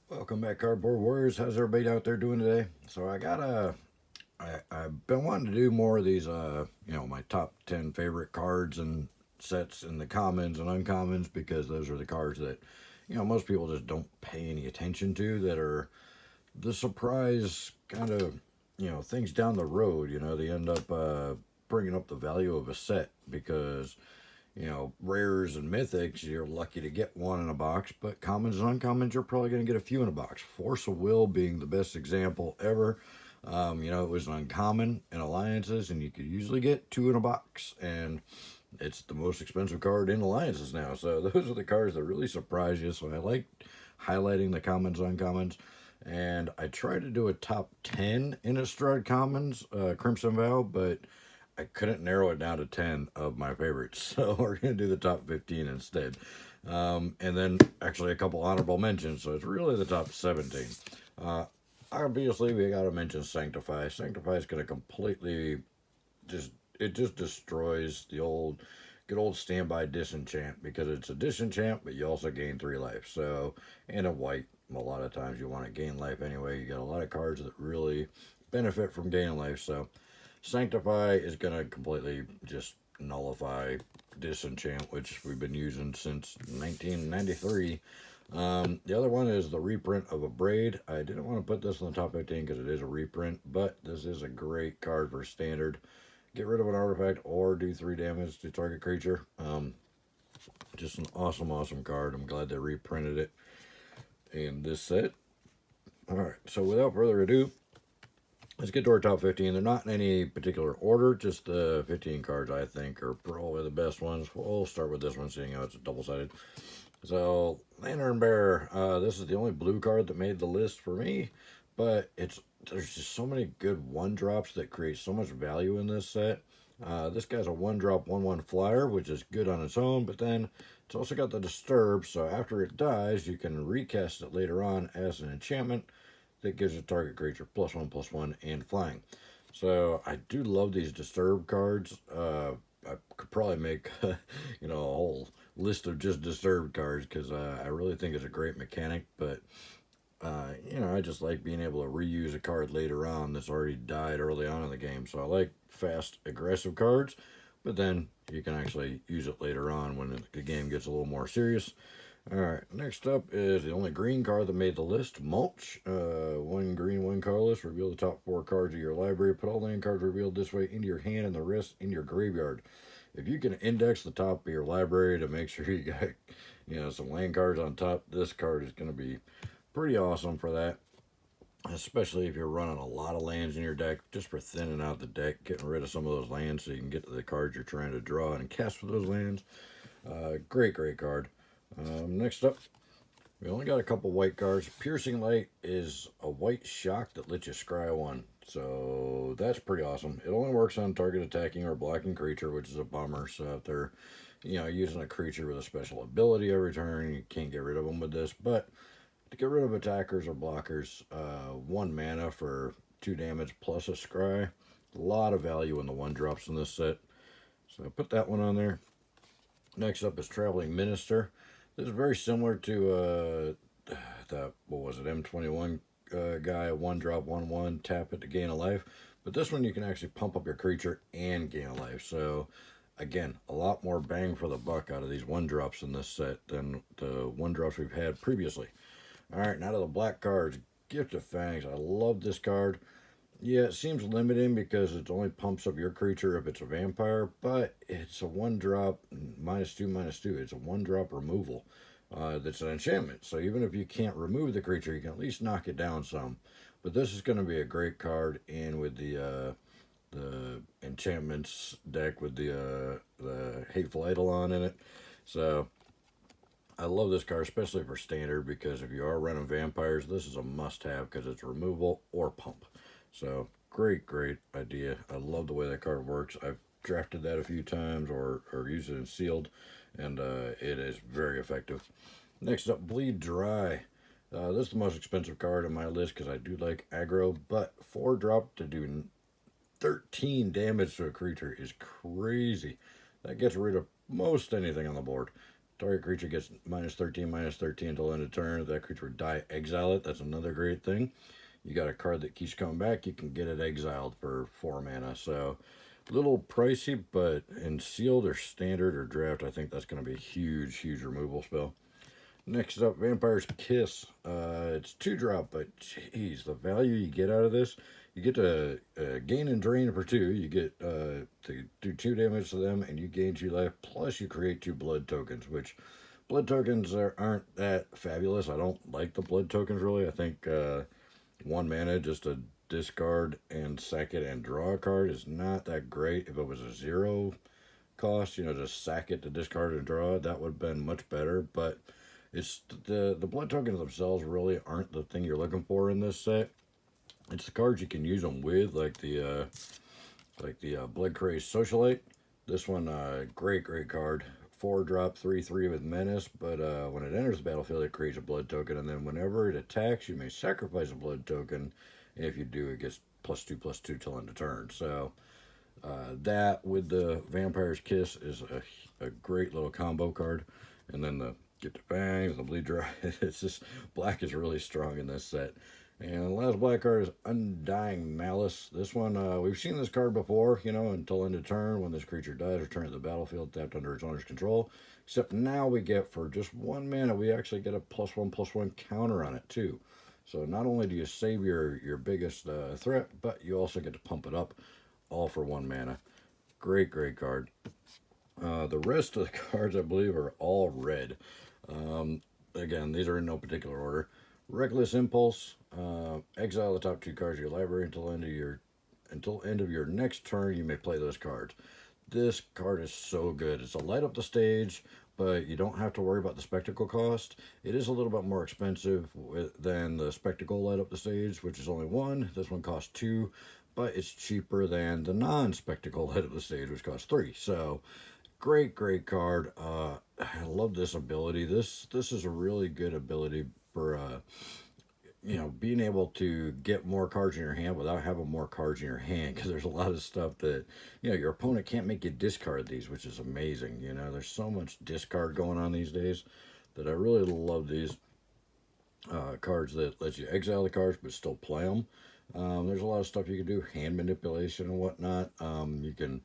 Welcome back, Cardboard Warriors. How's everybody out there doing today? So I've been wanting to do more of these, my top 10 favorite cards and sets in the commons and uncommons because those are the cards that, most people just don't pay any attention to that are the surprise kind of, things down the road. They end up bringing up the value of a set because rares and mythics, you're lucky to get one in a box, but commons and uncommons, you're probably going to get a few in a box. Force of Will being the best example ever. It was an uncommon in alliances, and you could usually get two in a box, and it's the most expensive card in alliances now. So those are the cards that really surprise you. So I like highlighting the commons, uncommons, and I try to do a top 10 Innistrad commons, Crimson Vow, but I couldn't narrow it down to 10 of my favorites. So we're going to do the top 15 instead. And then actually a couple honorable mentions. So it's really the top 17. Uh, Obviously, we got to mention Sanctify. Sanctify is going to completely it just destroys the good old standby disenchant because it's a disenchant, but you also gain 3 life. So, and a white, a lot of times you want to gain life anyway. You got a lot of cards that really benefit from gaining life. So, Sanctify is going to completely just nullify Disenchant, which we've been using since 1993. The other one is the reprint of a Braid. I didn't want to put this in the top 15 because it is a reprint, but this is a great card for standard. Get rid of an artifact or do 3 damage to target creature. Just an awesome, awesome card. I'm glad they reprinted it in this set. Alright, so without further ado, let's get to our top 15. They're not in any particular order, just the 15 cards I think are probably the best ones. We'll start with this one, seeing how it's double-sided. So, Lantern Bearer. This is the only blue card that made the list for me, but there's just so many good 1-drops that create so much value in this set. This guy's a 1-drop 1/1 flyer, which is good on its own, but then it's also got the Disturb, so after it dies, you can recast it later on as an enchantment that gives a target creature +1/+1 and flying. So I do love these Disturb cards. I could probably make a whole list of just Disturbed cards because I really think it's a great mechanic. But I just like being able to reuse a card later on that's already died early on in the game. So I like fast, aggressive cards, but then you can actually use it later on when the game gets a little more serious. Alright, next up is the only green card that made the list, Mulch. 1 green, 1 colorless. Reveal the top 4 cards of your library. Put all land cards revealed this way into your hand and the rest into your graveyard. If you can index the top of your library to make sure you got, some land cards on top, this card is going to be pretty awesome for that. Especially if you're running a lot of lands in your deck, just for thinning out the deck, getting rid of some of those lands so you can get to the cards you're trying to draw and cast with those lands. Great, great card. Next up, we only got a couple white cards. Piercing Light is a white shock that lets you scry 1. So that's pretty awesome. It only works on target attacking or blocking creature, which is a bummer. So if they're, using a creature with a special ability every turn, you can't get rid of them with this. But to get rid of attackers or blockers, 1 mana for 2 damage plus a scry. A lot of value in the 1-drops in this set. So I put that one on there. Next up is Traveling Minister. This is very similar to what was it, M21 guy, a 1-drop, 1/1, tap it to gain a life. But this one you can actually pump up your creature and gain a life. So again, a lot more bang for the buck out of these 1-drops in this set than the 1-drops we've had previously. Alright, now to the black cards. Gift of Fangs. I love this card. Yeah, it seems limiting because it only pumps up your creature if it's a vampire, but it's a 1-drop, -2/-2. It's a 1-drop removal. That's an enchantment. So even if you can't remove the creature, you can at least knock it down some. But this is going to be a great card, and with the enchantments deck with the Hateful Eidolon in it. So I love this card, especially for standard, because if you are running vampires, this is a must-have because it's removal or pump. So, great, great idea. I love the way that card works. I've drafted that a few times or used it in sealed, and it is very effective. Next up, Bleed Dry. This is the most expensive card on my list because I do like aggro, but 4-drop to do 13 damage to a creature is crazy. That gets rid of most anything on the board. Target creature gets -13/-13 until end of turn. If that creature would die, exile it. That's another great thing. You got a card that keeps coming back, you can get it exiled for 4 mana. So, a little pricey, but in sealed or standard or draft, I think that's going to be a huge, huge removal spell. Next up, Vampire's Kiss. It's 2-drop, but geez, the value you get out of this, you get to gain and drain for 2. You get to do 2 damage to them, and you gain 2 life, plus you create 2 blood tokens, which blood tokens aren't that fabulous. I don't like the blood tokens, really. I think 1 mana just to discard and sack it and draw a card is not that great. If it was a 0 cost, just sack it to discard and draw it, that would have been much better, but it's the blood tokens themselves really aren't the thing you're looking for in this set. It's the cards you can use them with, like the Blood Crazed Socialite. This one, great card. 4-drop, 3/3 with menace, but when it enters the battlefield, it creates a blood token, and then whenever it attacks, you may sacrifice a blood token. And if you do, it gets +2/+2 till end of turn. So that with the Vampire's Kiss is a great little combo card, and then the Get the Fangs, the Bleed Dry. It's just, black is really strong in this set. And the last black card is Undying Malice. This one, we've seen this card before, until end of turn. When this creature dies, return to the battlefield, tapped under its owner's control. Except now we get, for just 1 mana, we actually get a +1/+1 counter on it, too. So not only do you save your biggest threat, but you also get to pump it up, all for 1 mana. Great card. The rest of the cards, I believe, are all red. Again, these are in no particular order. Reckless Impulse. Exile the top 2 cards of your library until end of your next turn. You may play those cards. This card is so good. It's a light up the stage, but you don't have to worry about the spectacle cost. It is a little bit more expensive than the spectacle light up the stage, which is only 1. This one costs 2, but it's cheaper than the non-spectacle light up the stage, which costs 3. So, great card. I love this ability. This is a really good ability for being able to get more cards in your hand without having more cards in your hand, because there's a lot of stuff that your opponent can't make you discard these, which is amazing. There's so much discard going on these days that I really love these cards that let you exile the cards but still play them. There's a lot of stuff you can do, hand manipulation and whatnot. You can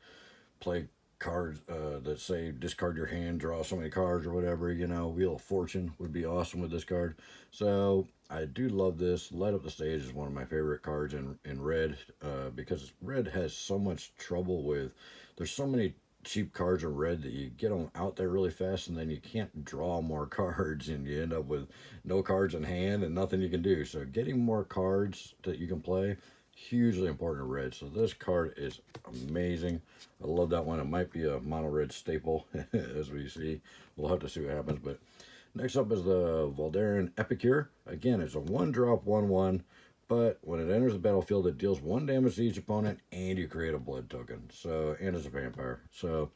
play cards that say discard your hand, draw so many cards or whatever. Wheel of Fortune would be awesome with this card. So I do love this. Light Up the Stage is one of my favorite cards in red, because red has so much trouble with, there's so many cheap cards in red that you get them out there really fast, and then you can't draw more cards, and you end up with no cards in hand and nothing you can do. So getting more cards that you can play, hugely important in red. So this card is amazing. I love that one. It might be a mono red staple as we see. We'll have to see what happens. But next up is the Voldaren Epicure. Again, it's a 1-drop 1/1, but when it enters the battlefield, it deals 1 damage to each opponent, and you create a blood token. So, and it's a vampire. So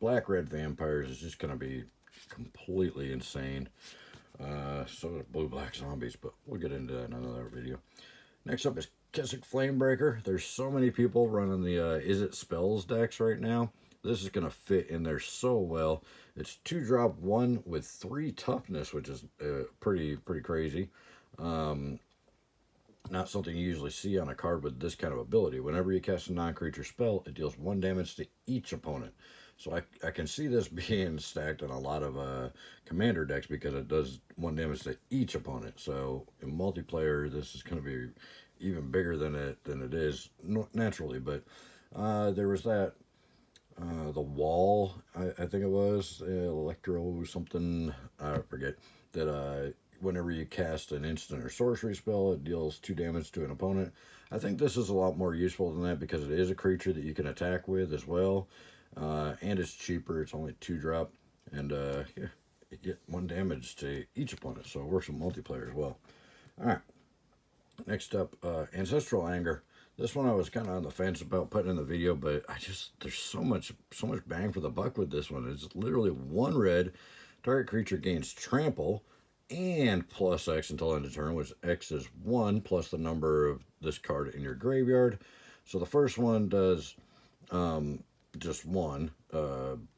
black-red vampires is just going to be completely insane. So does blue-black zombies, but we'll get into that in another video. Next up is Kessig Flamebreaker. There's so many people running the Is It Spells decks right now. This is going to fit in there so well. It's 2-drop 1 with 3 toughness, which is pretty crazy. Not something you usually see on a card with this kind of ability. Whenever you cast a non-creature spell, it deals 1 damage to each opponent. So I can see this being stacked on a lot of commander decks, because it does 1 damage to each opponent. So in multiplayer, this is going to be even bigger than it is naturally. But there was that the wall, I think it was electro something, I forget, that whenever you cast an instant or sorcery spell, it deals 2 damage to an opponent. I think this is a lot more useful than that, because it is a creature that you can attack with as well, and it's cheaper. It's only 2-drop, and yeah, you get 1 damage to each opponent, so it works in multiplayer as well. All right, next up, Ancestral Anger. This one I was kind of on the fence about putting in the video, but there's so much bang for the buck with this one. It's literally 1 red, target creature gains trample and +X until end of turn, which X is 1 plus the number of this card in your graveyard. So the first one does just 1,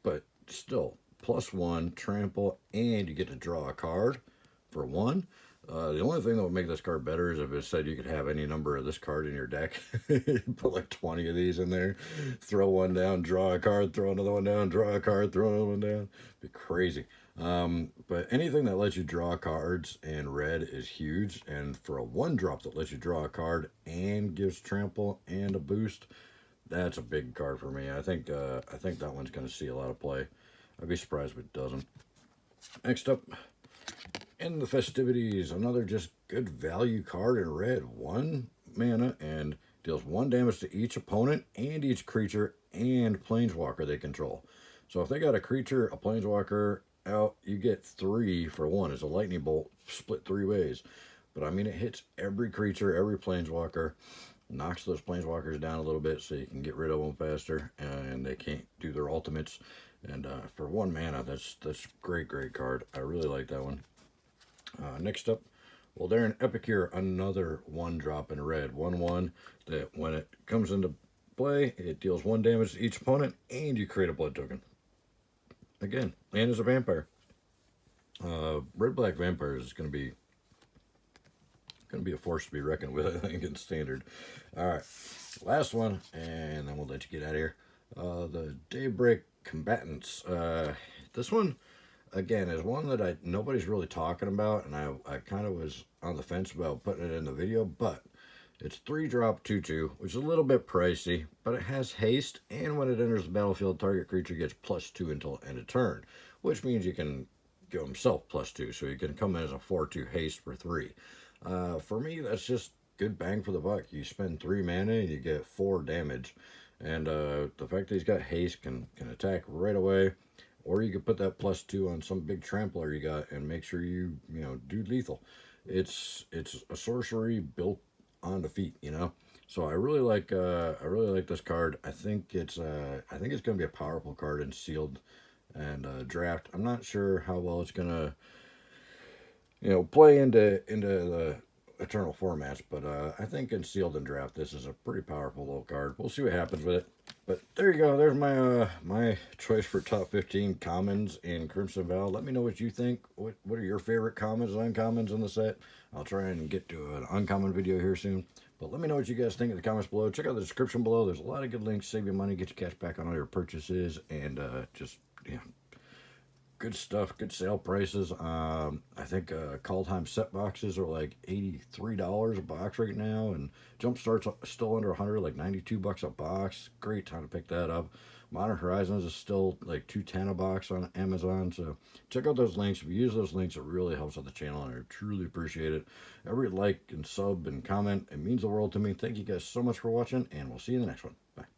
but still +1 trample, and you get to draw a card for 1. The only thing that would make this card better is if it said you could have any number of this card in your deck. Put like 20 of these in there, throw one down, draw a card, throw another one down, draw a card, throw another one down. Be crazy. But anything that lets you draw cards in red is huge, and for a 1-drop that lets you draw a card and gives trample and a boost, that's a big card for me. I think that one's going to see a lot of play. I'd be surprised if it doesn't. Next up, in the festivities, another just good value card in red. 1 mana and deals 1 damage to each opponent and each creature and planeswalker they control. So if they got a creature, a planeswalker out, you get 3 for 1. It's a lightning bolt split 3 ways. But I mean, it hits every creature, every planeswalker, knocks those planeswalkers down a little bit so you can get rid of them faster, and they can't do their ultimates. And for 1 mana, that's great card. I really like that one. Next up, well, they're an Epicure, another 1-drop in red. 1/1 that when it comes into play, it deals 1 damage to each opponent, and you create a blood token. Again, and as a vampire. Red-black vampires is going to be a force to be reckoned with, I think, in standard. All right, last one, and then we'll let you get out of here. The Daybreak Combatants. This one, again, is one that nobody's really talking about, and I kind of was on the fence about putting it in the video, but it's 3-drop 2/2, which is a little bit pricey, but it has haste, and when it enters the battlefield, target creature gets +2 until end of turn, which means you can give himself +2, so you can come in as a 4/2 haste for 3. For me, that's just good bang for the buck. You spend 3 mana and you get 4 damage, and the fact that he's got haste can attack right away. Or you could put that +2 on some big trampler you got and make sure you do lethal. It's a sorcery built on the feet, So I really like this card. I think it's going to be a powerful card in sealed and draft. I'm not sure how well it's going to play into the eternal formats, but I think in sealed and draft this is a pretty powerful little card. We'll see what happens with it. But there you go. There's my my choice for top 15 commons in Crimson Vow. Let me know what you think. What are your favorite commons and uncommons in the set? I'll try and get to an uncommon video here soon. But let me know what you guys think in the comments below. Check out the description below. There's a lot of good links. Save you money, get your cash back on all your purchases, and just good stuff, good sale prices. I think Kaldheim set boxes are like $83 a box right now, and Jumpstart's still under 100, like $92 a box. Great time to pick that up. Modern Horizons is still like $210 a box on Amazon, so check out those links. If you use those links, it really helps out the channel, and I truly appreciate it. Every like and sub and comment, it means the world to me. Thank you guys so much for watching, and we'll see you in the next one. Bye.